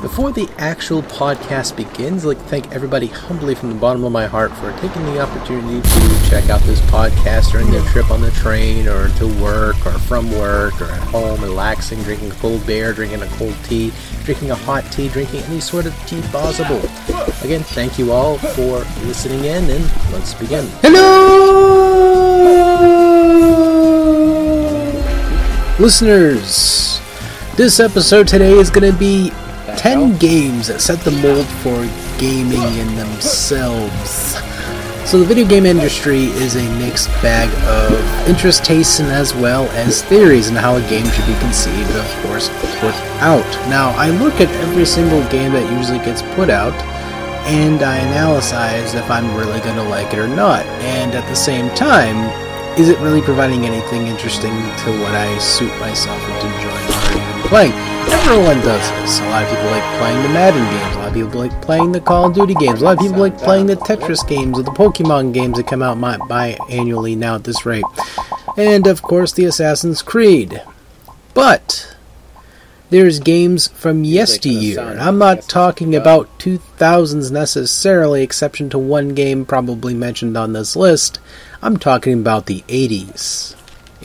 Before the actual podcast begins, I'd like to thank everybody humbly from the bottom of my heart for taking the opportunity to check out this podcast during their trip on the train, or to work, or from work, or at home, relaxing, drinking a cold beer, drinking a cold tea, drinking a hot tea, drinking any sort of tea possible. Again, thank you all for listening in, and let's begin. Hello! Listeners, this episode today is going to be 10 games that set the mold for gaming in themselves. So the video game industry is a mixed bag of interest, tastes, and as well as theories on how a game should be conceived, of course, put out. Now, I look at every single game that usually gets put out, and I analyze if I'm really going to like it or not. And at the same time, is it really providing anything interesting to what I suit myself into enjoying or even playing? Everyone does this. A lot of people like playing the Madden games. A lot of people like playing the Call of Duty games. A lot of people like playing the Tetris games or the Pokemon games that come out biannually now at this rate. And, of course, the Assassin's Creed. But there's games from yesteryear. And I'm not talking about 2000s necessarily, exception to one game probably mentioned on this list. I'm talking about the 80s.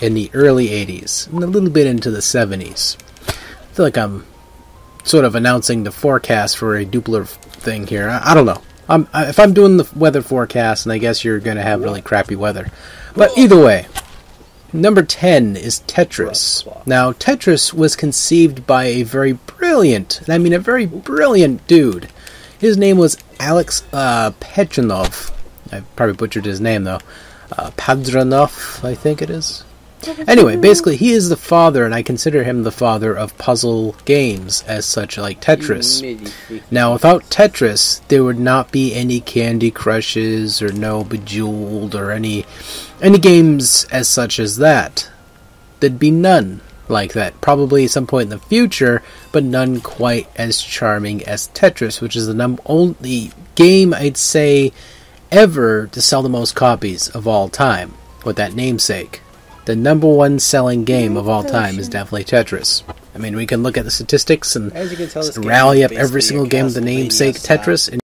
In the early 80s. And a little bit into the 70s. I feel like I'm sort of announcing the forecast for a Doopler thing here. I don't know. If I'm doing the weather forecast, and I guess you're going to have really crappy weather. But either way, number 10 is Tetris. Now, Tetris was conceived by a very brilliant, and I mean a very brilliant dude. His name was Alex Petranov. I probably butchered his name, though. Padranov, I think it is. Anyway, basically, he is the father, and I consider him the father of puzzle games, as such, like Tetris. Now, without Tetris, there would not be any Candy Crushes, or no Bejeweled, or any games as such as that. There'd be none like that. Probably at some point in the future, but none quite as charming as Tetris, which is the only game, I'd say, ever to sell the most copies of all time, with that namesake. The number one selling game of all time is definitely Tetris. I mean, we can look at the statistics and rally up every single game with the namesake Tetris, and